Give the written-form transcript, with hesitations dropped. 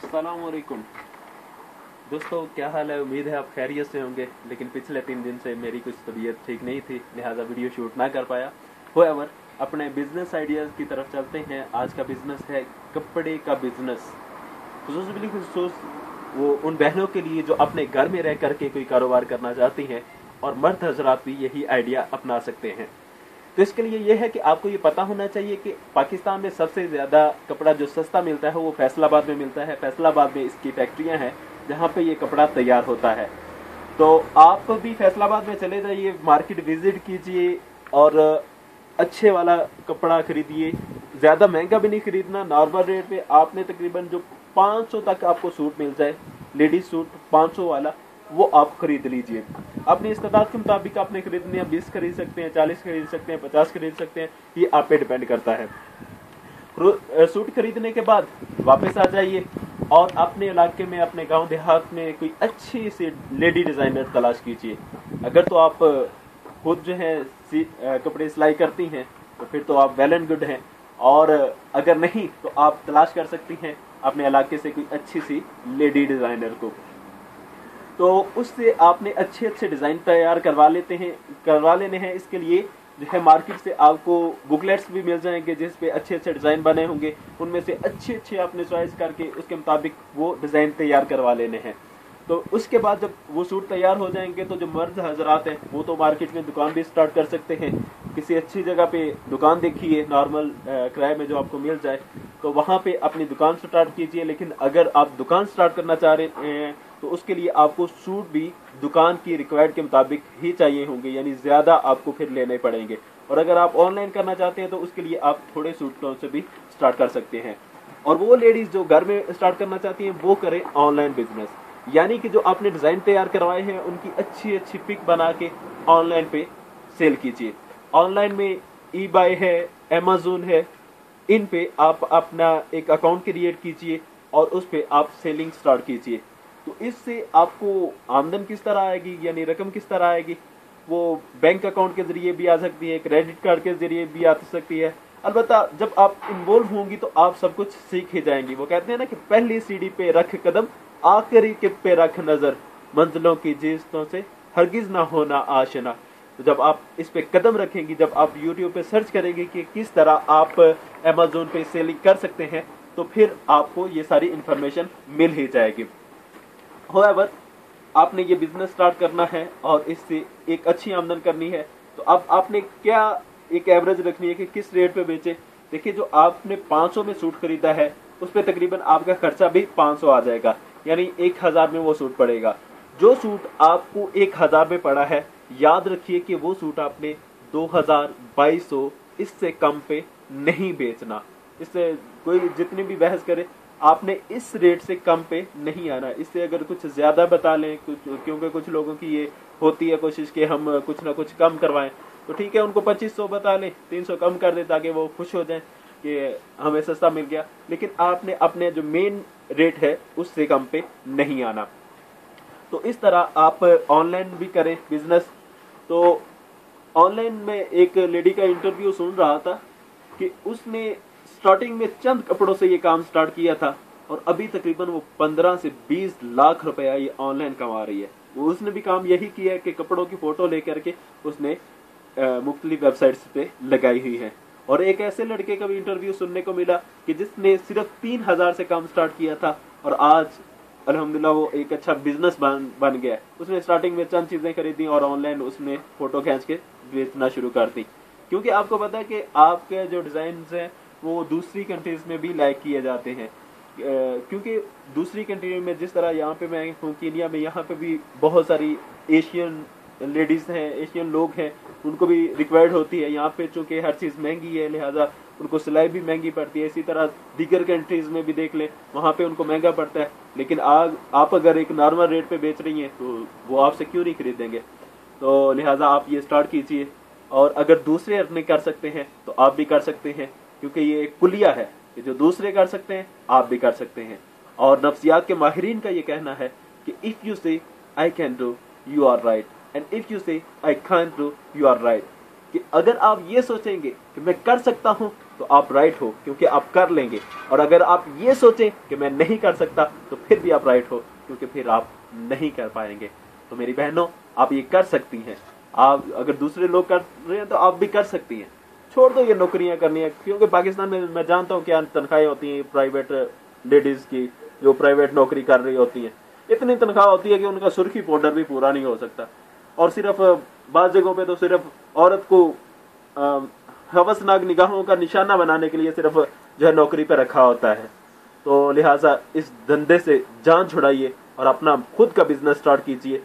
अस्सलाम वालेकुम दोस्तों, क्या हाल है। उम्मीद है आप खैरियत से होंगे। लेकिन पिछले 3 दिन से मेरी कुछ तबीयत ठीक नहीं थी, लिहाजा वीडियो शूट ना कर पाया। होएवर अपने बिजनेस आइडियाज़ की तरफ चलते हैं। आज का बिजनेस है कपड़े का बिजनेस। खुसूस वो उन बहनों के लिए जो अपने घर में रह करके कोई कारोबार करना चाहती हैं, और मर्द हजरात भी यही आइडिया अपना सकते हैं। तो इसके लिए यह है कि आपको ये पता होना चाहिए कि पाकिस्तान में सबसे ज़्यादा कपड़ा जो सस्ता मिलता है वो फैसलाबाद में मिलता है। फैसलाबाद में इसकी फैक्ट्रियां हैं जहाँ पे ये कपड़ा तैयार होता है। तो आप भी फैसलाबाद में चले जाइए, मार्केट विजिट कीजिए और अच्छे वाला कपड़ा खरीदिए। ज़्यादा महंगा भी नहीं खरीदना, नॉर्मल रेट पे आपने तकरीबन जो 500 तक आपको सूट मिल जाए, लेडीज सूट 500 वाला, वो आप खरीद लीजिए। अपनी इस्तेदाद के मुताबिक आपने खरीदने हैं, 20 खरीद सकते हैं, 40 खरीद सकते हैं, 50 खरीद सकते हैं, ये आप पे डिपेंड करता है। सूट खरीदने के बाद वापस आ जाइए और अपने इलाके में, अपने गांव देहात में कोई अच्छी सी लेडी डिजाइनर तलाश कीजिए। अगर तो आप खुद जो है कपड़े सिलाई करती हैं तो फिर तो आप वेल एंड गुड हैं, और अगर नहीं तो आप तलाश कर सकती हैं अपने इलाके से कोई अच्छी सी लेडी डिजाइनर को। तो उससे आपने अच्छे अच्छे डिजाइन तैयार करवा लेने हैं। इसके लिए जो है मार्केट से आपको बुकलेट्स भी मिल जाएंगे जिस पे अच्छे अच्छे डिजाइन बने होंगे। उनमें से अच्छे अच्छे आपने चॉइस करके उसके मुताबिक वो डिजाइन तैयार करवा लेने हैं। तो उसके बाद जब वो सूट तैयार हो जाएंगे तो जो मर्द हजरात हैं वो तो मार्केट में दुकान भी स्टार्ट कर सकते हैं। किसी अच्छी जगह पे दुकान देखिए, नॉर्मल किराए में जो आपको मिल जाए, तो वहाँ पे अपनी दुकान स्टार्ट कीजिए। लेकिन अगर आप दुकान स्टार्ट करना चाह रहे हैं तो उसके लिए आपको सूट भी दुकान की रिक्वायर्ड के मुताबिक ही चाहिए होंगे, यानी ज़्यादा आपको फिर लेने पड़ेंगे। और अगर आप ऑनलाइन करना चाहते हैं तो उसके लिए आप थोड़े सूटों से भी स्टार्ट कर सकते हैं। और वो लेडीज़ जो घर में स्टार्ट करना चाहती हैं वो करें ऑनलाइन बिजनेस, यानी कि जो आपने डिज़ाइन तैयार करवाए हैं उनकी अच्छी अच्छी पिक बना के ऑनलाइन पे सेल कीजिए। ऑनलाइन में eBay है, अमेज़न है, इन पे आप अपना एक अकाउंट क्रिएट कीजिए और उस पे आप सेलिंग स्टार्ट कीजिए। तो इससे आपको आमदन किस तरह आएगी, यानी रकम किस तरह आएगी, वो बैंक अकाउंट के जरिए भी आ सकती है, क्रेडिट कार्ड के जरिए भी आ सकती है। अलबत्ता जब आप इन्वॉल्व होंगी तो आप सब कुछ सीख ही जाएंगी। वो कहते हैं ना कि पहली सीढ़ी पे रख कदम, आखिरी के पे रख नजर, मंजिलों की जिस्तों से हरगिज ना होना आशना। तो जब आप इस पे कदम रखेंगी, जब आप YouTube पे सर्च करेंगे कि किस तरह आप अमेज़न पे सेलिंग कर सकते हैं, तो फिर आपको ये सारी इंफॉर्मेशन मिल ही जाएगी। होएवर आपने ये बिजनेस स्टार्ट करना है और इससे एक अच्छी आमदन करनी है। तो अब आपने क्या एक एवरेज रखनी है कि किस रेट पे बेचे। देखिए, जो आपने 500 में सूट खरीदा है उस पे तकरीबन आपका खर्चा भी 500 आ जाएगा, यानी 1000 में वो सूट पड़ेगा। जो सूट आपको 1000 में पड़ा है, याद रखिए कि वो सूट आपने 2000, 2200 इससे कम पे नहीं बेचना। इससे कोई जितनी भी बहस करे, आपने इस रेट से कम पे नहीं आना। इससे अगर कुछ ज्यादा बता लें, क्योंकि कुछ लोगों की ये होती है कोशिश कि हम कुछ ना कुछ कम करवाएं, तो ठीक है, उनको 2500 बता लें, 300 कम कर दें ताकि वो खुश हो जाएं कि हमें सस्ता मिल गया। लेकिन आपने अपने जो मेन रेट है उससे कम पे नहीं आना। तो इस तरह आप ऑनलाइन भी करें बिजनेस। तो ऑनलाइन में एक लेडी का इंटरव्यू सुन रहा था कि उसने स्टार्टिंग में चंद कपड़ों से ये काम स्टार्ट किया था और अभी तकरीबन वो 15 से 20 लाख रुपया ये ऑनलाइन कमा रही है। वो उसने भी काम यही किया है कि कपड़ों की फोटो लेकर के उसने मुख्तलिफ वेबसाइट्स पे लगाई हुई है। और एक ऐसे लड़के का भी इंटरव्यू सुनने को मिला कि जिसने सिर्फ 3000 से काम स्टार्ट किया था और आज अल्हम्दुलिल्लाह वो एक अच्छा बिजनेस बन गया। उसने स्टार्टिंग में चंद चीजें खरीदी और ऑनलाइन उसने फोटो खींच के बेचना शुरू कर दी। क्योंकि आपको पता है कि आपके जो डिजाइन हैं वो दूसरी कंट्रीज में भी लाइक किए जाते हैं। क्योंकि दूसरी कंट्री में, जिस तरह यहाँ पे मैं हूँ कीनिया में, यहाँ पे भी बहुत सारी एशियन लेडीज हैं, एशियन लोग हैं, उनको भी रिक्वायर्ड होती है। यहाँ पे चूंकि हर चीज़ महंगी है, लिहाजा उनको सिलाई भी महंगी पड़ती है। इसी तरह दीगर कंट्रीज में भी देख लें, वहाँ पे उनको महंगा पड़ता है। लेकिन आप अगर एक नॉर्मल रेट पे बेच रही हैं तो वो आपसे क्यों नहीं खरीदेंगे। तो लिहाजा आप ये स्टार्ट कीजिए, और अगर दूसरे अर्निंग कर सकते हैं तो आप भी कर सकते हैं, क्योंकि ये एक कुलिया है कि जो दूसरे कर सकते हैं आप भी कर सकते हैं। और नफ्सियात के माहिरीन का ये कहना है कि if you say I can do, you are right, and if you say I can't do, you are right. कि अगर आप ये सोचेंगे कि मैं कर सकता हूं तो आप राइट हो, क्योंकि आप कर लेंगे। और अगर आप ये सोचें कि मैं नहीं कर सकता तो फिर भी आप राइट हो, क्योंकि फिर आप नहीं कर पाएंगे। तो मेरी बहनों, आप ये कर सकती हैं। आप अगर दूसरे लोग कर रहे हैं तो आप भी कर सकती हैं। छोड़ दो ये नौकरियां करनी है, क्योंकि पाकिस्तान में मैं जानता हूँ क्या तनख्वाहें होती हैं प्राइवेट लेडीज की, जो प्राइवेट नौकरी कर रही होती हैं। इतनी तनख्वाह होती है कि उनका सुर्खी पाउडर भी पूरा नहीं हो सकता। और सिर्फ बाज़ जगहों पे तो सिर्फ औरत को हवसनाक निगाहों का निशाना बनाने के लिए सिर्फ जो है नौकरी पे रखा होता है। तो लिहाजा इस धंधे से जान छुड़ाइए और अपना खुद का बिजनेस स्टार्ट कीजिए,